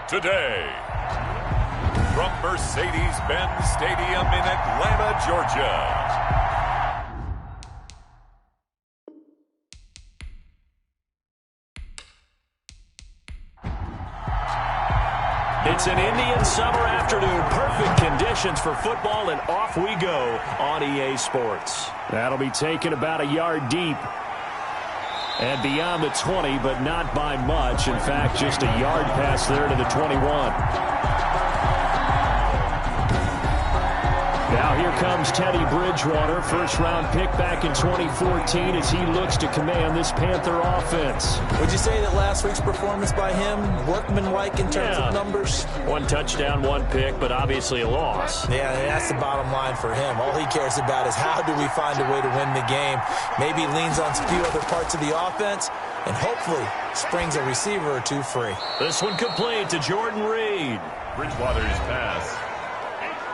Today, from Mercedes-Benz Stadium in Atlanta, Georgia. It's an Indian summer afternoon. Perfect conditions for football, and off we go on EA Sports. That'll be taken about a yard deep and beyond the 20, but not by much. In fact, just a yard pass there to the 21. Now here comes Teddy Bridgewater, first-round pick back in 2014 as he looks to command this Panther offense. Would you say that last week's performance by him, workmanlike in terms of numbers? One touchdown, one pick, but obviously a loss. Yeah, that's the bottom line for him. All he cares about is how do we find a way to win the game. Maybe leans on a few other parts of the offense, and hopefully springs a receiver or two free. This one complete to Jordan Reed. Bridgewater's pass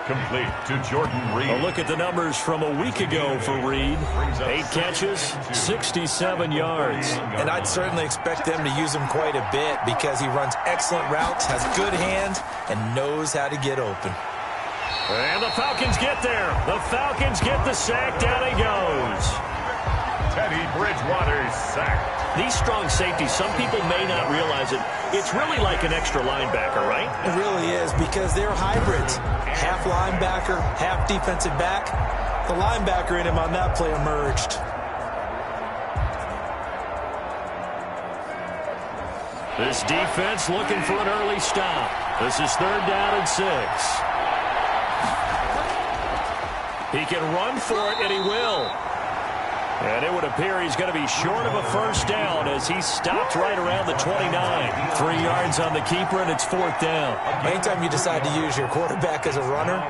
complete to Jordan Reed. A look at the numbers from a week ago for Reed. 8 catches, 67 yards. And I'd certainly expect them to use him quite a bit because he runs excellent routes, has good hands, and knows how to get open. And the Falcons get there. The Falcons get the sack. Down he goes. Teddy Bridgewater's sacked. These strong safeties, some people may not realize it. It's really like an extra linebacker, right? It really is because they're hybrids. Half linebacker, half defensive back. The linebacker in him on that play emerged. This defense looking for an early stop. This is 3rd down and 6. He can run for it, and he will. And it would appear he's going to be short of a first down as he stopped right around the 29. 3 yards on the keeper, and it's 4th down. Anytime you decide to use your quarterback as a runner,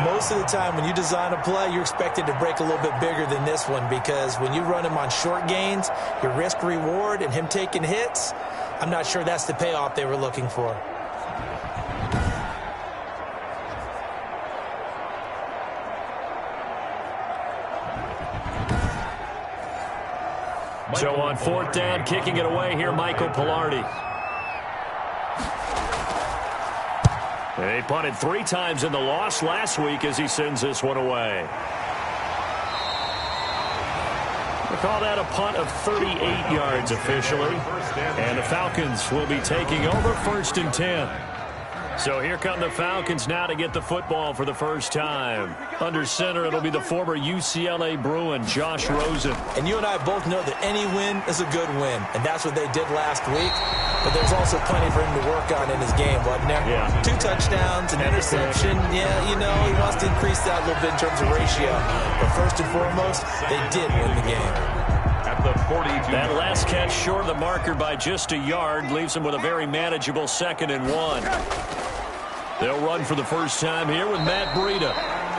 most of the time when you design a play, you're expected to break a little bit bigger than this one because when you run him on short gains, your risk-reward and him taking hits, I'm not sure that's the payoff they were looking for. So on 4th down, kicking it away here, Michael Pilardi. They punted 3 times in the loss last week as he sends this one away. We'll call that a punt of 38 yards officially. And the Falcons will be taking over 1st and 10. So here come the Falcons now to get the football for the first time. Under center, it'll be the former UCLA Bruin, Josh Rosen. And you and I both know that any win is a good win, and that's what they did last week. But there's also plenty for him to work on in his game, wasn't there? Yeah. 2 touchdowns, an interception. Yeah, you know, he wants to increase that a little bit in terms of ratio. But first and foremost, they did win the game. The 42. That last catch short of the marker by just a yard leaves him with a very manageable 2nd and 1. They'll run for the first time here with Matt Breida.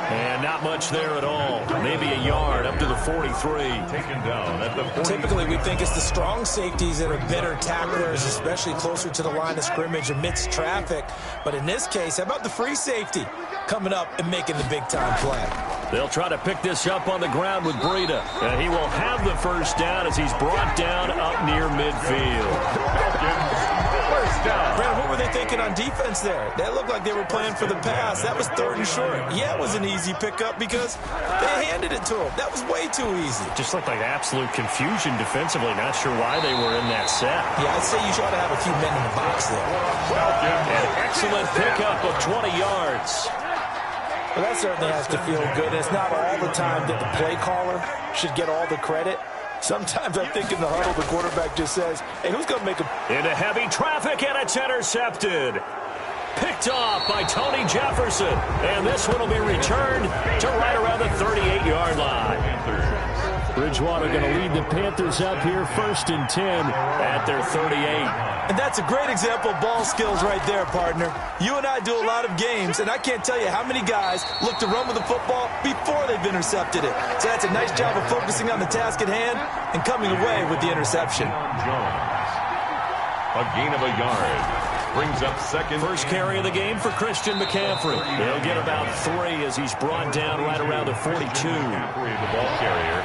And not much there at all. Maybe a yard up to the 43. Taken down at the 43. Typically, we think it's the strong safeties that are better tacklers, especially closer to the line of scrimmage amidst traffic. But in this case, how about the free safety coming up and making the big-time play? They'll try to pick this up on the ground with Breida. And he will have the first down as he's brought down up near midfield. First down. Brandon, what were they thinking on defense there? That looked like they were playing for the pass. That was 3rd and short. Yeah, it was an easy pickup because they handed it to him. That was way too easy. Just looked like absolute confusion defensively. Not sure why they were in that set. Yeah, I'd say you ought to have a few men in the box there. An excellent pickup of 20 yards. Well, that certainly has to feel good. It's not all the time that the play caller should get all the credit. Sometimes I think in the huddle, the quarterback just says, hey, who's going to make a... Into heavy traffic, and it's intercepted. Picked off by Tony Jefferson. And this one will be returned to right around the 38-yard line. Bridgewater going to lead the Panthers up here 1st and 10 at their 38. And that's a great example of ball skills right there, partner. You and I do a lot of games, and I can't tell you how many guys look to run with the football before they've intercepted it. So that's a nice job of focusing on the task at hand and coming away with the interception. A gain of a yard. Brings up 2nd. First carry of the game for Christian McCaffrey. He'll get about 3 as he's brought down right around the 42. The ball carrier.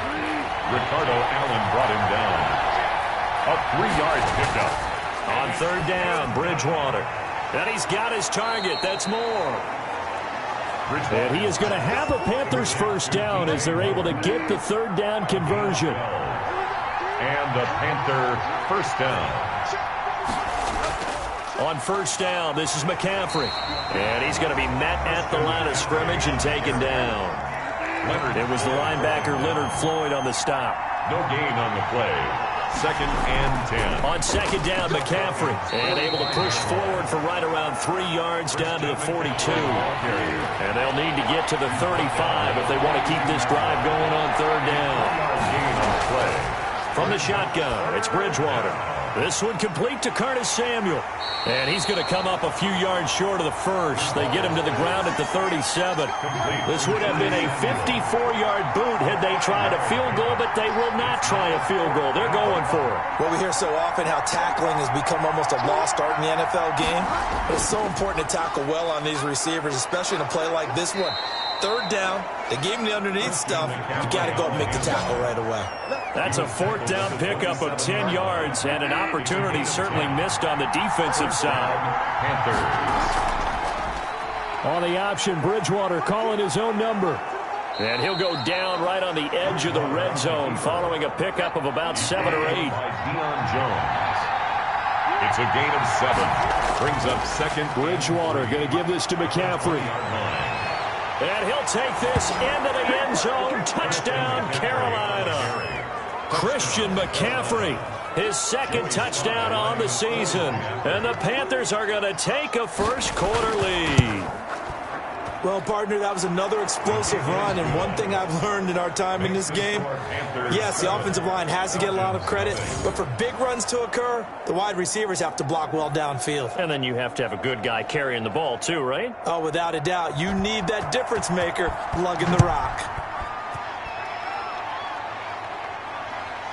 Ricardo Allen brought him down. A 3-yard pickup. On third down, Bridgewater. And he's got his target. That's more. And he is going to have a Panthers first down as they're able to get the third down conversion. And the Panther first down. On first down, this is McCaffrey. And he's going to be met at the line of scrimmage and taken down. It was the linebacker Leonard Floyd on the stop. No gain on the play. 2nd and 10. On second down, McCaffrey. And able to push forward for right around 3 yards down to the 42. And they'll need to get to the 35 if they want to keep this drive going on third down. Gain on the play. From the shotgun, it's Bridgewater. This one complete to Curtis Samuel. And he's going to come up a few yards short of the first. They get him to the ground at the 37. This would have been a 54-yard boot had they tried a field goal, but they will not try a field goal. They're going for it. Well, we hear so often how tackling has become almost a lost art in the NFL game. But it's so important to tackle well on these receivers, especially in a play like this one. Third down, they gave him the underneath stuff. You got to go and make the tackle right away. That's a fourth down pickup of 10 yards and an opportunity certainly missed on the defensive side. Panthers. On the option, Bridgewater calling his own number. And he'll go down right on the edge of the red zone following a pickup of about 7 or 8. Deion Jones. It's a gain of 7. Brings up second. Bridgewater going to give this to McCaffrey. And he'll take this into the end zone. Touchdown, Carolina. Christian McCaffrey, his second touchdown on the season. And the Panthers are going to take a first quarter lead. Well, partner, that was another explosive run, and one thing I've learned in our time in this game, yes, the offensive line has to get a lot of credit, but for big runs to occur, the wide receivers have to block well downfield. And then you have to have a good guy carrying the ball too, right? Oh, without a doubt. You need that difference maker lugging the rock.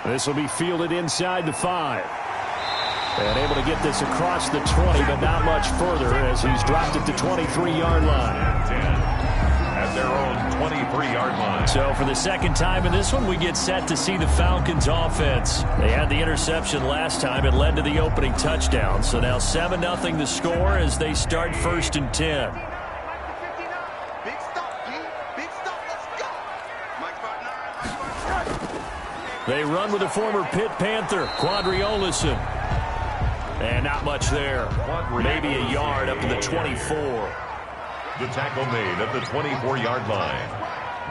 This will be fielded inside the 5. And able to get this across the 20, but not much further as he's dropped it to 23-yard line. At their own 23-yard line. So for the second time in this one, we get set to see the Falcons offense. They had the interception last time. It led to the opening touchdown. So now 7-0 the score as they start 1st and 10. They run with the former Pitt Panther, Quadriolison. And not much there. Maybe a yard up to the 24. The tackle made at the 24-yard line.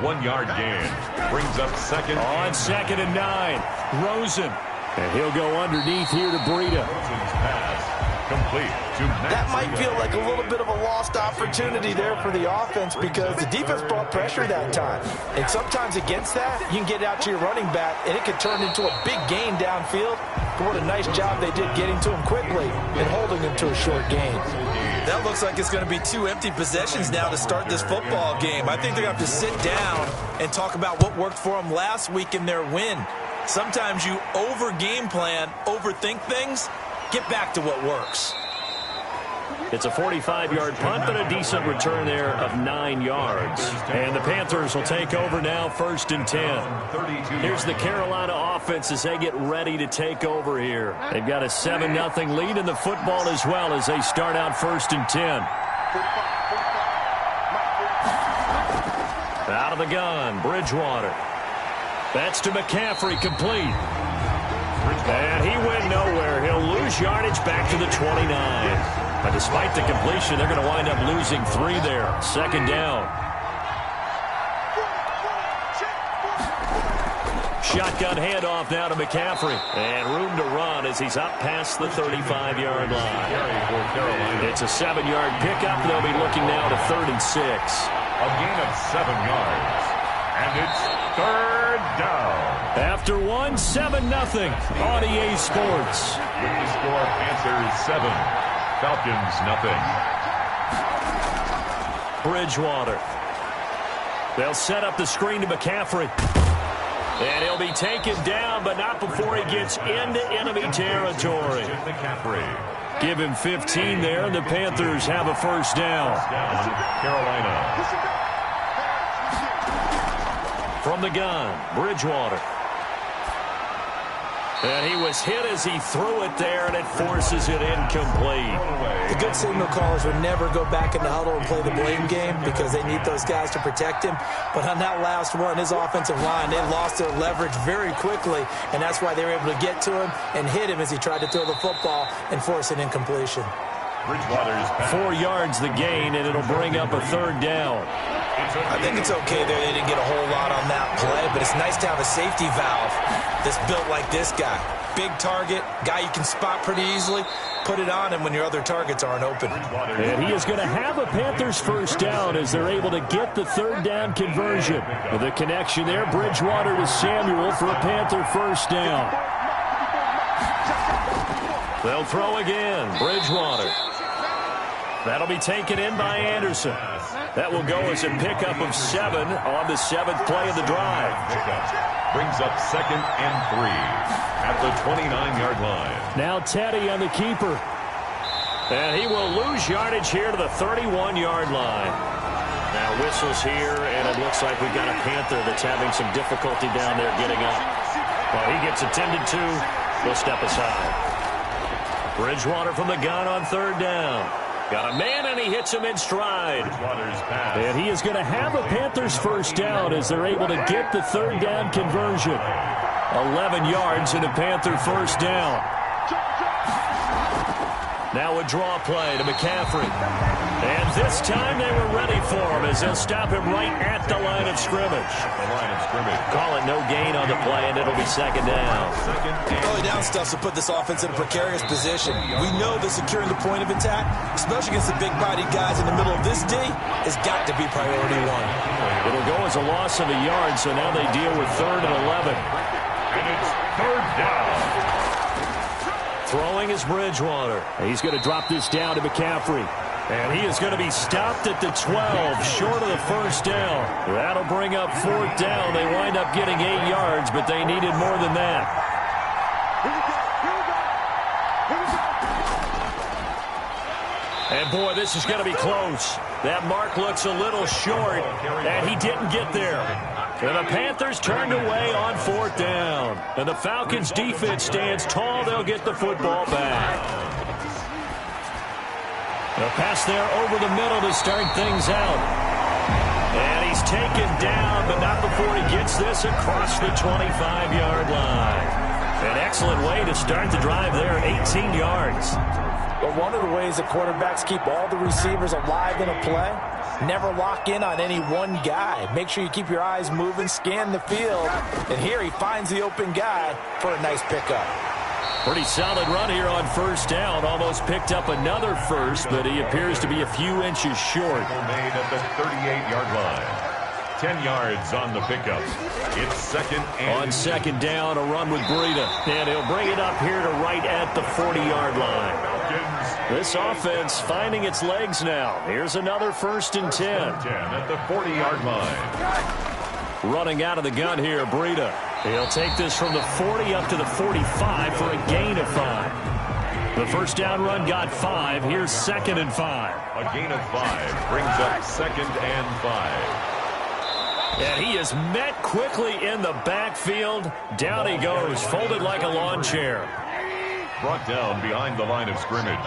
1 yard gain. Brings up second. On 2nd and 9. Rosen. And he'll go underneath here to Breida. Rosen's pass complete to Matt. That might feel like a little bit of a lost opportunity there for the offense because the defense brought pressure that time. And sometimes against that, you can get out to your running back, and it could turn into a big gain downfield. But what a nice job they did getting to him quickly and holding him to a short gain. That looks like it's going to be 2 empty possessions now to start this football game. I think they're going to have to sit down and talk about what worked for them last week in their win. Sometimes you over-game plan, overthink things. Get back to what works. It's a 45-yard punt, but a decent return there of 9 yards. And the Panthers will take over now 1st and 10. Here's the Carolina offense as they get ready to take over here. They've got a 7-0 lead in the football as well as they start out 1st and 10. Out of the gun, Bridgewater. That's to McCaffrey, complete. And he went nowhere. He'll lose yardage back to the 29. But despite the completion, they're going to wind up losing 3 there. 2nd down. Shotgun handoff now to McCaffrey. And room to run as he's up past the 35-yard line. It's a 7-yard pickup. They'll be looking now to 3rd and 6. A gain of 7 yards. And it's 3rd down. After 7-0 on EA Sports. With the score, Panthers 7, Falcons 0. Bridgewater. They'll set up the screen to McCaffrey. And he'll be taken down, but not before he gets into enemy territory. McCaffrey. Give him 15 there, and the Panthers have a 1st down. Carolina. From the gun, Bridgewater. And he was hit as he threw it there, and it forces it incomplete. The good signal callers would never go back in the huddle and play the blame game because they need those guys to protect him. But on that last one, his offensive line, they lost their leverage very quickly, and that's why they were able to get to him and hit him as he tried to throw the football and force an incompletion. 4 yards the gain, and it'll bring up a 3rd down. I think it's okay there. They didn't get a whole lot on that play, but it's nice to have a safety valve that's built like this guy. Big target, guy you can spot pretty easily. Put it on him when your other targets aren't open. And he is going to have a Panthers 1st down as they're able to get the 3rd down conversion. With a connection there, Bridgewater to Samuel for a Panther 1st down. They'll throw again. Bridgewater. That'll be taken in by Anderson. That will go as a pickup of 7 on the 7th play of the drive. Brings up 2nd and 3 at the 29-yard line. Now Teddy on the keeper. And he will lose yardage here to the 31-yard line. Now whistles here, and it looks like we've got a Panther that's having some difficulty down there getting up. Well, he gets attended to. We'll step aside. Bridgewater from the gun on 3rd down. Got a man, and he hits him in stride. And he is going to have a Panthers 1st down as they're able to get the 3rd down conversion. 11 yards and a Panther 1st down. Now a draw play to McCaffrey. And this time they were ready for him as they'll stop him right at the line of scrimmage. Call it no gain on the play, and it'll be 2nd down. Early down stuff to put this offense in a precarious position. We know that securing the point of attack, especially against the big-bodied guys in the middle of this D, has got to be priority 1. It'll go as a loss of a yard, so now they deal with 3rd and 11. And it's 3rd down. Throwing is Bridgewater. He's going to drop this down to McCaffrey. And he is going to be stopped at the 12, short of the 1st down. That'll bring up 4th down. They wind up getting 8 yards, but they needed more than that. And, boy, this is going to be close. That mark looks a little short, and he didn't get there. And the Panthers turned away on 4th down. And the Falcons' defense stands tall. They'll get the football back. A pass there over the middle to start things out. And he's taken down, but not before he gets this across the 25-yard line. An excellent way to start the drive there, 18 yards. But one of the ways that quarterbacks keep all the receivers alive in a play, never lock in on any one guy. Make sure you keep your eyes moving, scan the field. And here he finds the open guy for a nice pickup. Pretty solid run here on 1st down. Almost picked up another first, but he appears to be a few inches short. Made at the 38-yard line. 10 yards on the pickup. It's 2nd and... On 2nd down, a run with Breida. And he'll bring it up here to right at the 40-yard line. This offense finding its legs now. Here's another 1st and 10. At the 40-yard line. Running out of the gun here, Breida. He'll take this from the 40 up to the 45 for a gain of 5. The 1st down run got 5. Here's 2nd and 5. A gain of 5 brings up 2nd and 5. And he is met quickly in the backfield. Down he goes, folded like a lawn chair. Brought down behind the line of scrimmage.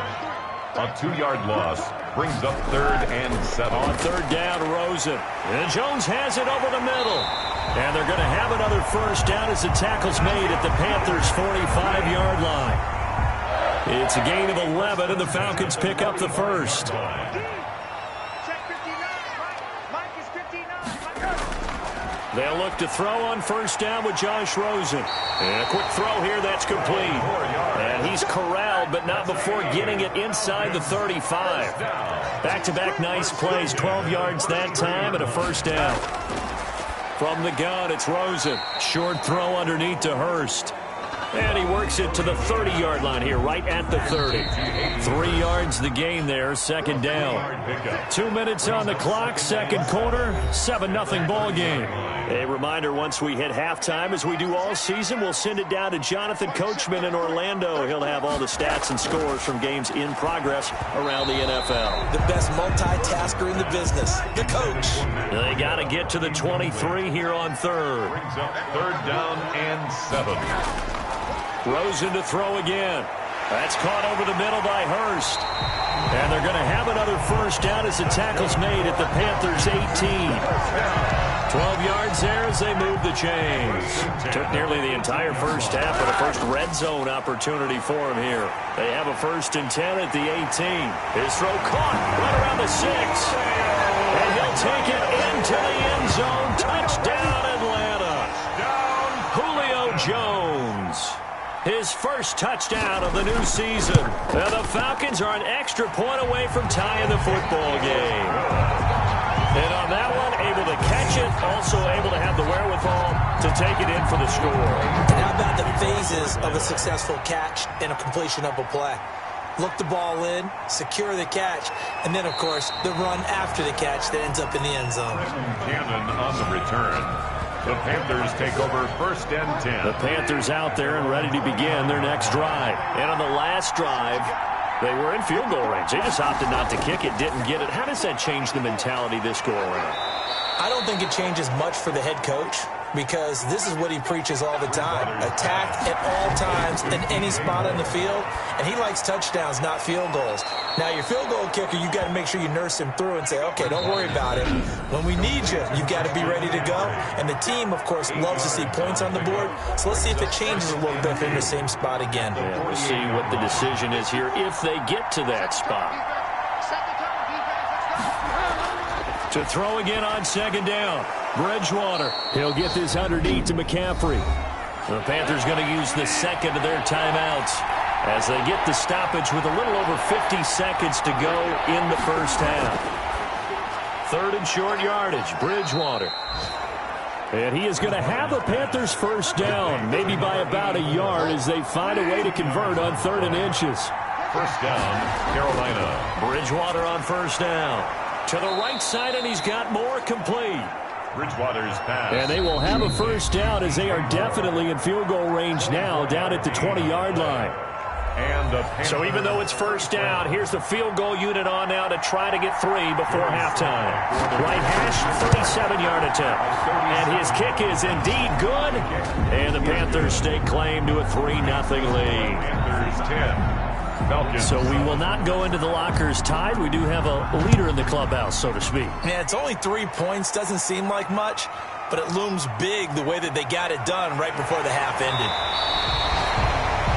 A 2-yard loss brings up 3rd and 7. On 3rd down, Rosen. And Jones has it over the middle. And they're going to have another 1st down as the tackle's made at the Panthers' 45-yard line. It's a gain of 11, and the Falcons pick up the 1st. They'll look to throw on 1st down with Josh Rosen. And a quick throw here, that's complete. And he's corralled, but not before getting it inside the 35. Back-to-back nice plays, 12 yards that time, and a 1st down. From the gun, it's Rosen. Short throw underneath to Hurst. And he works it to the 30-yard line here, right at the 30. 3 yards the gain there, 2nd down. 2 minutes on the clock, 2nd quarter, 7-0 ball game. A reminder, once we hit halftime, as we do all season, we'll send it down to Jonathan Coachman in Orlando. He'll have all the stats and scores from games in progress around the NFL. The best multitasker in the business, the coach. They got to get to the 23 here on 3rd. Brings up 3rd down and 7. Rosen to throw again. That's caught over the middle by Hurst. And they're going to have another first down as the tackle's made at the Panthers' 18. 12 yards there as they move the chains. Took nearly the entire first half of the first red zone opportunity for him here. They have a 1st and 10 at the 18. His throw caught right around the 6. And he'll take it into the end zone. Touchdown, Atlanta. Julio Jones. His first touchdown of the new season. And the Falcons are an extra point away from tying the football game. And on that one, able to catch it, also able to have the wherewithal to take it in for the score. And how about the phases of a successful catch and a completion of a play? Look the ball in, secure the catch, and then, of course, the run after the catch that ends up in the end zone. Cannon on the return. The Panthers take over 1st and 10. The Panthers out there and ready to begin their next drive. And on the last drive, they were in field goal range. They just opted not to kick it, didn't get it. How does that change the mentality this go around? I don't think it changes much for the head coach because this is what he preaches all the time. Attack at all times in any spot on the field, and he likes touchdowns, not field goals. Now, your field goal kicker, you got to make sure you nurse him through and say, okay, don't worry about it. When we need you, you got to be ready to go. And the team, of course, loves to see points on the board. So let's see if it changes a little bit in the same spot again. Yeah, we'll see what the decision is here if they get to that spot. To throw again on 2nd down. Bridgewater. He'll get this underneath to McCaffrey. The Panthers going to use the 2nd of their timeouts as they get the stoppage with a little over 50 seconds to go in the first half. 3rd and short yardage. Bridgewater. And he is going to have the Panthers first down, maybe by about a yard as they find a way to convert on 3rd and inches. First down, Carolina. Bridgewater on first down. To the right side, and he's got more complete. Bridgewater's pass. And they will have a first down as they are definitely in field goal range now down at the 20-yard line. And so even though it's first down, here's the field goal unit on now to try to get 3 before halftime. Right hash, 37-yard attempt. And his kick is indeed good. And the Panthers stake claim to a 3-0 lead. Panthers 10. Falcons. So we will not go into the lockers tied. We do have a leader in the clubhouse, so to speak. Yeah, it's only 3 points. Doesn't seem like much, but it looms big the way that they got it done right before the half ended.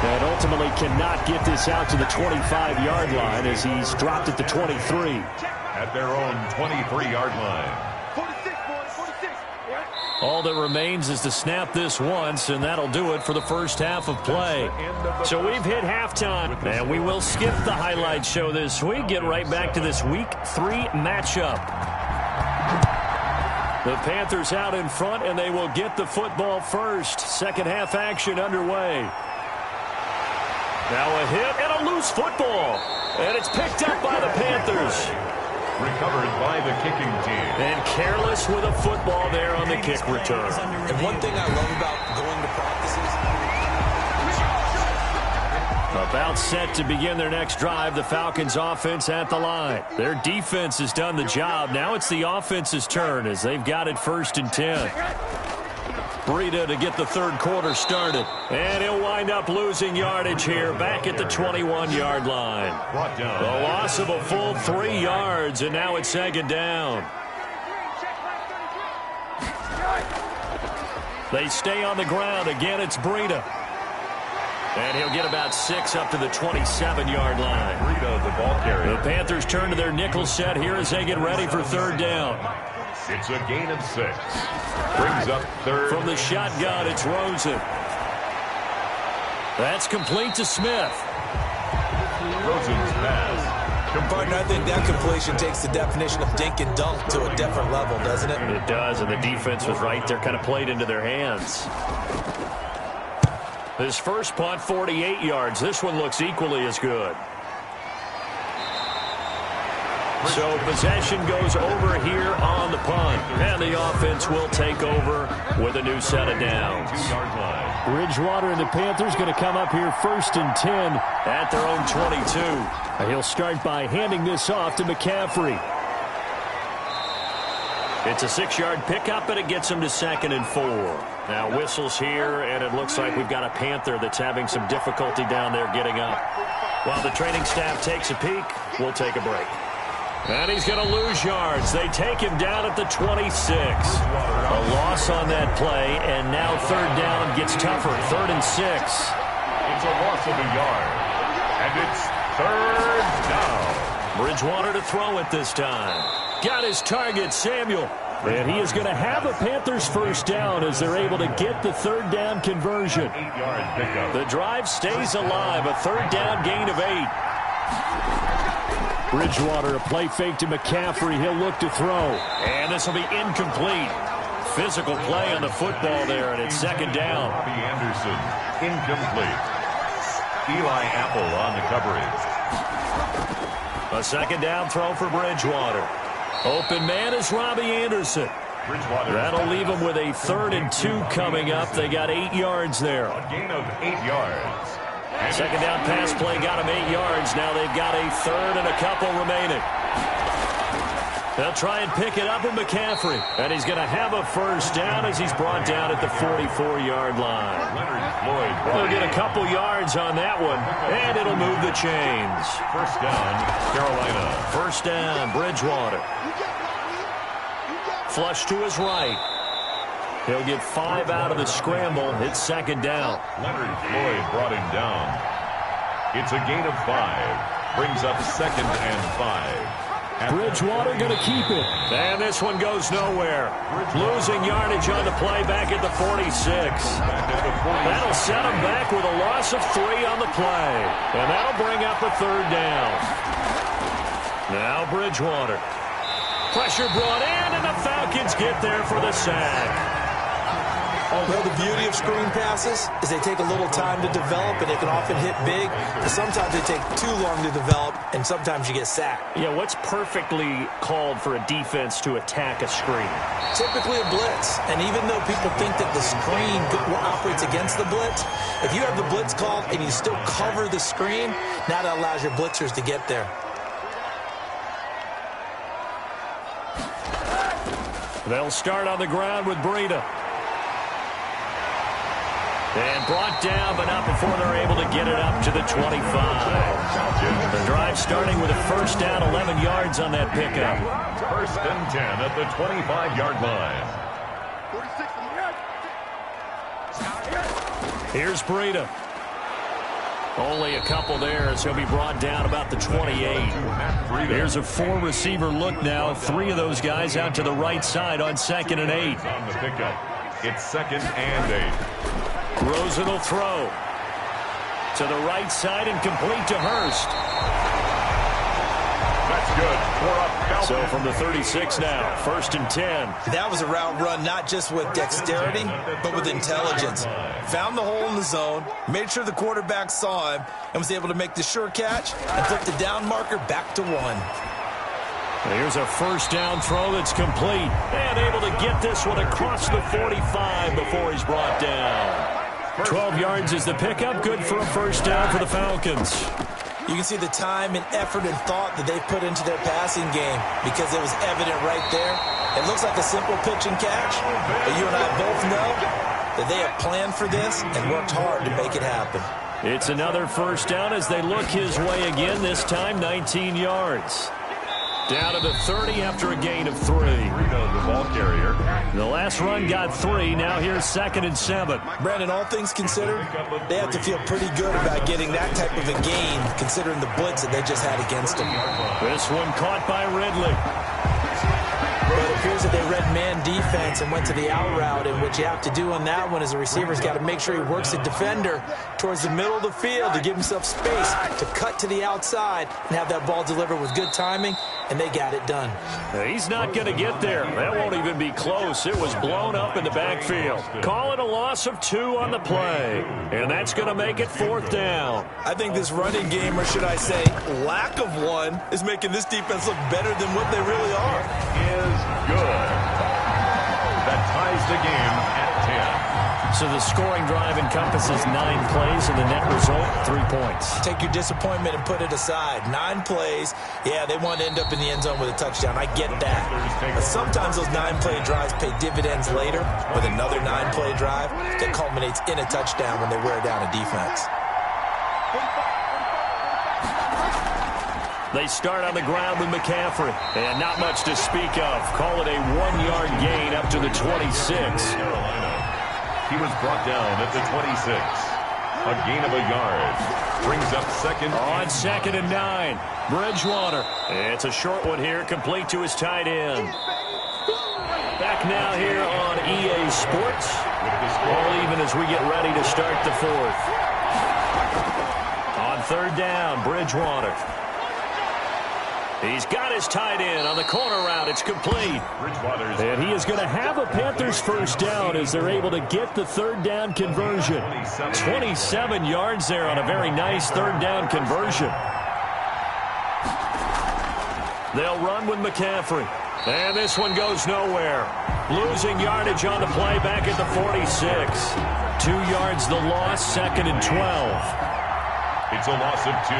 And ultimately cannot get this out to the 25-yard line as he's dropped at the 23. At their own 23-yard line. All that remains is to snap this once, and that'll do it for the first half of play. So we've hit halftime, and we will skip the highlight show this week. Get right back to this Week 3 matchup. The Panthers out in front, and they will get the football first. Second half action underway. Now a hit and a loose football, and it's picked up by the Panthers. Recovered by the kicking team. And careless with a football there on the kick return. And one thing I love about going to practices. About set to begin their next drive, the Falcons offense at the line. Their defense has done the job. Now it's the offense's turn as they've got it 1st and 10. Breida to get the 3rd quarter started. And he'll wind up losing yardage here back at the 21-yard line. The loss of a full 3 yards, and now it's 2nd down. They stay on the ground. Again, it's Breida. And he'll get about 6 up to the 27-yard line. Breida, the ball carrier. The Panthers turn to their nickel set here as they get ready for 3rd down. It's a gain of 6. Brings up 3rd. From the shotgun, it's Rosen. That's complete to Smith. Rosen's pass. Partner, I think that completion takes the definition of dink and dunk to a different level, doesn't it? It does, and the defense was right there, kind of played into their hands. His first punt, 48 yards. This one looks equally as good. So possession goes over here on the punt. And the offense will take over with a new set of downs. Bridgewater and the Panthers going to come up here 1st and 10 at their own 22. And he'll start by handing this off to McCaffrey. It's a 6-yard pickup, and it gets him to 2nd and 4. Now whistles here, and it looks like we've got a Panther that's having some difficulty down there getting up. While the training staff takes a peek, we'll take a break. And he's going to lose yards. They take him down at the 26. A loss on that play, and now third down gets tougher. 3rd and 6. It's a loss of a yard, and it's third down. Bridgewater to throw it this time. Got his target, Samuel. And he is going to have a Panthers first down as they're able to get the third down conversion. 8-yard pickup. The drive stays alive. A third down gain of 8. Bridgewater, a play fake to McCaffrey. He'll look to throw. And this will be incomplete. Physical play on the football there, and it's second down. Robbie Anderson, incomplete. Eli Apple on the coverage. A second down throw for Bridgewater. Open man is Robbie Anderson. That'll leave them with a 3rd and 2 coming up. They got 8 yards there. A gain of 8 yards. Second down pass play got him 8 yards. Now they've got a 3rd and a couple remaining. They'll try and pick it up with McCaffrey. And he's going to have a first down as he's brought down at the 44-yard line. They'll get a couple yards on that one, and it'll move the chains. First down, Carolina. First down, Bridgewater. Flush to his right. He'll get 5 out of the scramble. It's second down. Leonard Floyd brought him down. It's a gain of 5. Brings up 2nd and 5. Bridgewater going to keep it. And this one goes nowhere. Losing yardage on the play back at the 46. That'll set him back with a loss of 3 on the play. And that'll bring up a third down. Now Bridgewater. Pressure brought in, and the Falcons get there for the sack. Well, the beauty of screen passes is they take a little time to develop, and they can often hit big. But sometimes they take too long to develop, and sometimes you get sacked. Yeah, what's perfectly called for a defense to attack a screen? Typically a blitz. And even though people think that the screen operates against the blitz, if you have the blitz called and you still cover the screen, now that allows your blitzers to get there. They'll start on the ground with Breida. And brought down, but not before they're able to get it up to the 25. The drive starting with a first down, 11 yards on that pickup. First and 10 at the 25-yard line. Here's Breida. Only a couple there as he'll be brought down about the 28. Here's a 4-receiver look now. 3 of those guys out to the right side on 2nd and 8. On the pickup, it's 2nd and 8. Rosen will throw to the right side and complete to Hurst. That's good. 4 up. So from the 36 now, 1st and 10. That was a route run not just with dexterity, but with intelligence. Found the hole in the zone, made sure the quarterback saw him, and was able to make the sure catch and flip the down marker back to 1. Here's a first down throw that's complete. And able to get this one across the 45 before he's brought down. 12 yards is the pickup. Good for a first down for the Falcons. You can see the time and effort and thought that they put into their passing game because it was evident right there. It looks like a simple pitch and catch, but you and I both know that they have planned for this and worked hard to make it happen. It's another first down as they look his way again, this time 19 yards. Down to the 30 after a gain of 3. The ball carrier. The last run got 3. Now here's 2nd and 7. Brandon, all things considered, they have to feel pretty good about getting that type of a gain considering the blitz that they just had against them. This one caught by Ridley. But it appears that they read man defense and went to the out route, and what you have to do on that one is the receiver's got to make sure he works the defender towards the middle of the field to give himself space to cut to the outside and have that ball delivered with good timing, and they got it done. He's not going to get there. That won't even be close. It was blown up in the backfield. Call it a loss of 2 on the play, and that's going to make it 4th down. I think this running game, or should I say lack of one, is making this defense look better than what they really are. Is good. That ties the game at So the scoring drive encompasses 9 plays, and the net result, 3 points. Take your disappointment and put it aside. 9 plays, yeah, they want to end up in the end zone with a touchdown. I get that. But sometimes those 9-play drives pay dividends later with another 9-play drive that culminates in a touchdown when they wear down a defense. They start on the ground with McCaffrey, and not much to speak of. Call it a 1-yard gain up to the 26. He was brought down at the 26. A gain of a yard. Brings up second. On 2nd and 9. Bridgewater. It's a short one here, complete to his tight end. Back now here on EA Sports. All even as we get ready to start the 4th. On 3rd down, Bridgewater. He's got his tight end on the corner route. It's complete. And he is going to have a Panthers first down as they're able to get the 3rd down conversion. 27 yards there on a very nice 3rd down conversion. They'll run with McCaffrey. And this one goes nowhere. Losing yardage on the play back at the 46. 2 yards the loss, 2nd and 12. It's a loss of 2.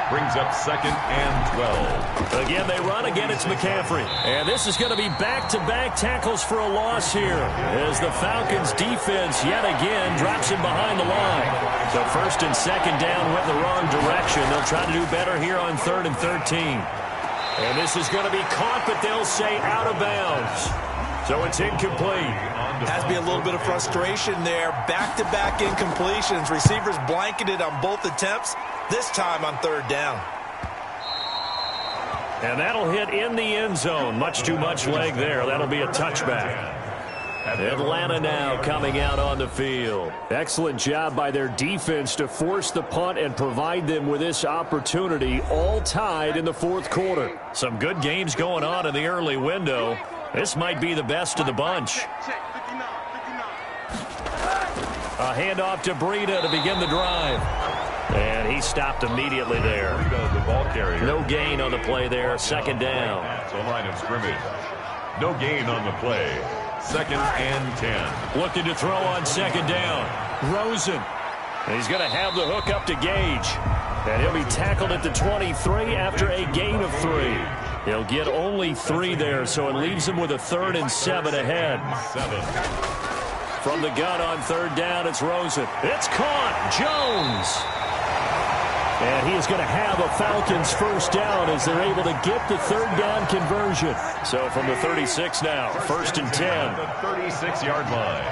Brings up 2nd and 12. Again, they run. Again, it's McCaffrey. And this is going to be back-to-back tackles for a loss here as the Falcons' defense yet again drops him behind the line. So 1st and 2nd down went the wrong direction. They'll try to do better here on 3rd and 13. And this is going to be caught, but they'll say out of bounds. So it's incomplete. Has to be a little bit of frustration there. Back-to-back incompletions. Receivers blanketed on both attempts, this time on 3rd down. And that'll hit in the end zone. Much too much leg there. That'll be a touchback. Atlanta now coming out on the field. Excellent job by their defense to force the punt and provide them with this opportunity, all tied in the 4th quarter. Some good games going on in the early window. This might be the best of the bunch. A handoff to Breida to begin the drive. And he stopped immediately there. The ball carrier. No gain on the play there. 2nd down. It's a line of scrimmage. No gain on the play. 2nd and 10. Looking to throw on 2nd down. Rosen. And he's going to have the hook up to Gage. And he'll be tackled at the 23 after a gain of 3. He'll get only 3 there, so it leaves him with a 3rd and 7 ahead. 7. From the gun on 3rd down, it's Rosen. It's caught. Jones. And he is going to have a Falcons first down as they're able to get the 3rd down conversion. So from the 36 now, 1st and 10. The 36-yard line.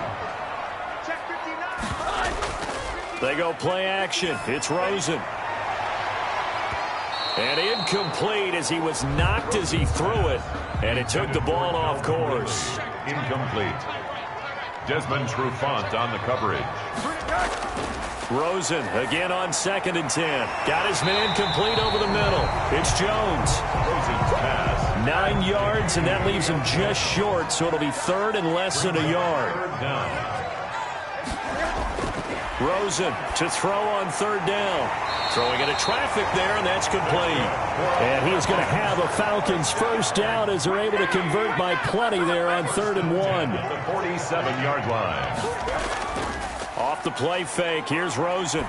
They go play action. It's Rosen. And incomplete as he was knocked as he threw it. And it took the ball off course. Incomplete. Desmond Trufant on the coverage. Rosen again on 2nd and 10. Got his man complete over the middle. It's Jones. Rosen's pass. 9 yards, and that leaves him just short, so it'll be 3rd and less than a yard. 3rd down. Rosen to throw on 3rd down. Throwing into traffic there, and that's complete. And he is going to have a Falcons first down as they're able to convert by plenty there on 3rd and 1. The 47-yard line. Off the play fake, here's Rosen.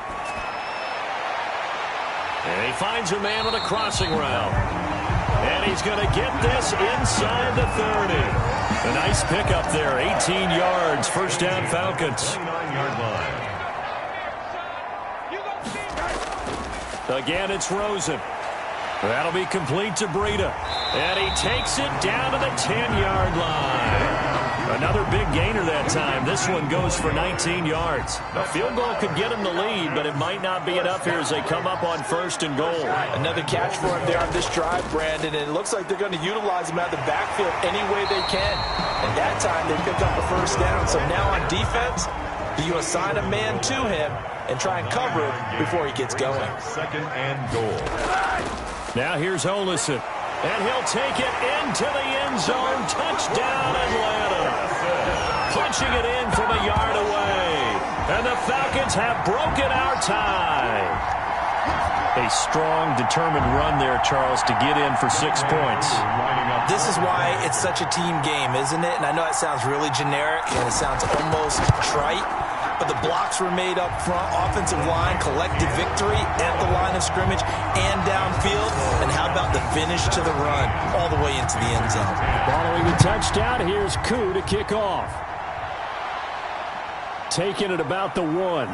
And he finds a man on a crossing route. And he's going to get this inside the 30. A nice pickup there, 18 yards, first down Falcons. 29-yard line. Again, it's Rosen. That'll be complete to Breida. And he takes it down to the 10-yard line. Another big gainer that time. This one goes for 19 yards. A field goal could get him the lead, but it might not be enough here as they come up on 1st and goal. Another catch for him there on this drive, Brandon, and it looks like they're going to utilize him out of the backfield any way they can. And that time they picked up a first down. So now on defense, do you assign a man to him and try and cover it before he gets going? 2nd and goal. Now here's Olesen. And he'll take it into the end zone. Touchdown, Atlanta. Punching it in from a yard away. And the Falcons have broken our tie. A strong, determined run there, Charles, to get in for 6 points. This is why it's such a team game, isn't it? And I know it sounds really generic and it sounds almost trite. but the blocks were made up front. Offensive line collected victory at the line of scrimmage and downfield. And how about the finish to the run all the way into the end zone? Following the touchdown, here's Koo to kick off. Taking it about the 1.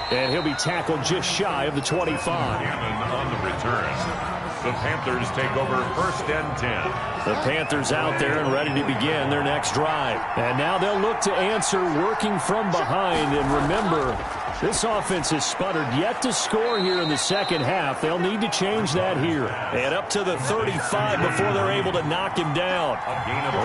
And he'll be tackled just shy of the 25. On the return, the Panthers take over 1st and 10. The Panthers out there and ready to begin their next drive. And now they'll look to answer working from behind. And remember, this offense has sputtered yet to score here in the second half. They'll need to change that here. And up to the 35 before they're able to knock him down.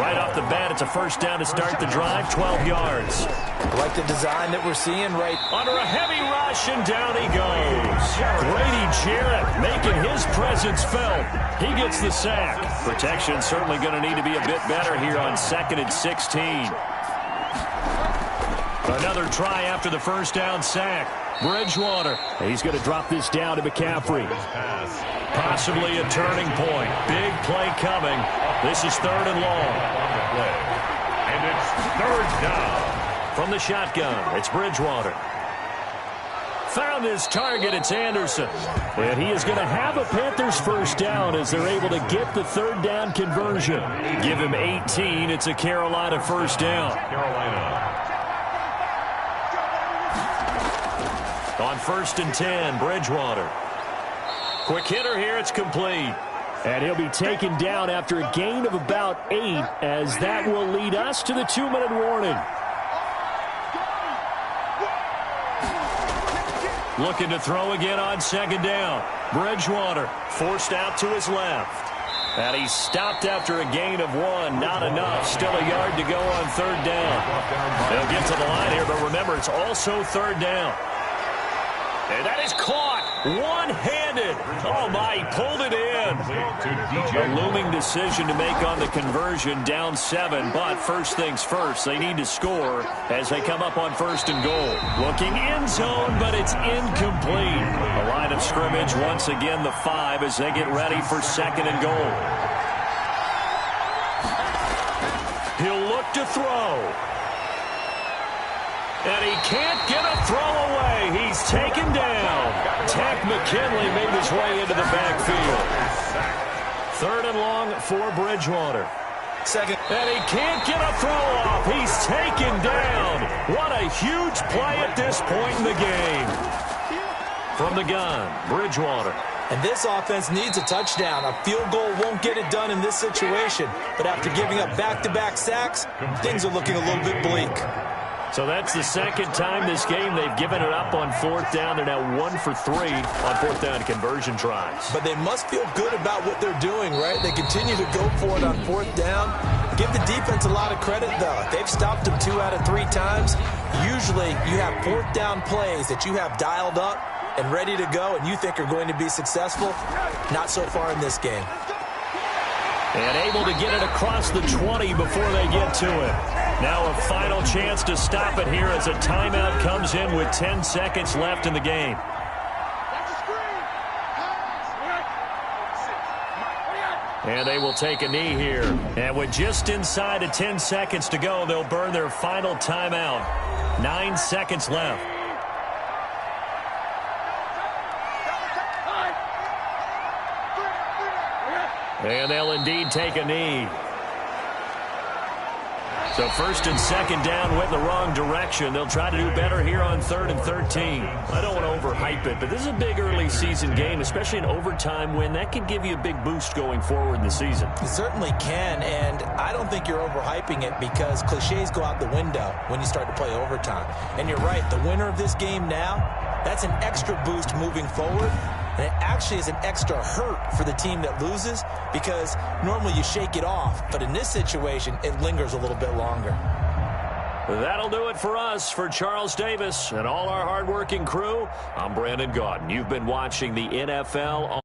Right off the bat, it's a first down to start the drive, 12 yards. I like the design that we're seeing right under a heavy rush, and down he goes. Grady Jarrett making his presence felt. He gets the sack. Protection certainly going to need to be a bit better here on 2nd and 16. Another try after the first down sack. Bridgewater. He's going to drop this down to McCaffrey. Possibly a turning point. Big play coming. This is 3rd and long. And it's 3rd down. From the shotgun, it's Bridgewater. Found his target, it's Anderson. And he is going to have a Panthers first down as they're able to get the 3rd down conversion. Give him 18, it's a Carolina first down. On 1st and 10, Bridgewater. Quick hitter here, it's complete. And he'll be taken down after a gain of about 8, as that will lead us to the 2-minute warning. Looking to throw again on 2nd down. Bridgewater forced out to his left. And he's stopped after a gain of 1. Not enough. Still a yard to go on 3rd down. They'll get to the line here, but remember, it's also 3rd down. And that is caught one-handed. Oh, my, he pulled it in. A looming decision to make on the conversion, down 7. But first things first, they need to score as they come up on 1st and goal. Looking end zone, but it's incomplete. A line of scrimmage, once again, the 5 as they get ready for 2nd and goal. He'll look to throw. And he can't get a throw away. He's taken down. Tack McKinley made his way into the backfield. 3rd and long for Bridgewater. 2nd. And he can't get a throw off. He's taken down. What a huge play at this point in the game. From the gun, Bridgewater. And this offense needs a touchdown. A field goal won't get it done in this situation. But after giving up back-to-back sacks, things are looking a little bit bleak. So that's the 2nd time this game they've given it up on 4th down. They're now 1 for 3 on 4th down conversion tries. But they must feel good about what they're doing, right? They continue to go for it on 4th down. Give the defense a lot of credit, though. They've stopped them 2 out of 3 times. Usually you have 4th down plays that you have dialed up and ready to go and you think are going to be successful. Not so far in this game. And able to get it across the 20 before they get to it. Now a final chance to stop it here as a timeout comes in with 10 seconds left in the game. And they will take a knee here. And with just inside of 10 seconds to go, they'll burn their final timeout. 9 seconds left. And they'll indeed take a knee. So 1st and 2nd down went in the wrong direction. They'll try to do better here on 3rd and 13. I don't want to overhype it, but this is a big early season game, especially an overtime win. That can give you a big boost going forward in the season. It certainly can, and I don't think you're overhyping it because cliches go out the window when you start to play overtime. And you're right, the winner of this game now, that's an extra boost moving forward. And it actually is an extra hurt for the team that loses because normally you shake it off. But in this situation, it lingers a little bit longer. That'll do it for us. For Charles Davis and all our hardworking crew, I'm Brandon Gaudin. You've been watching the NFL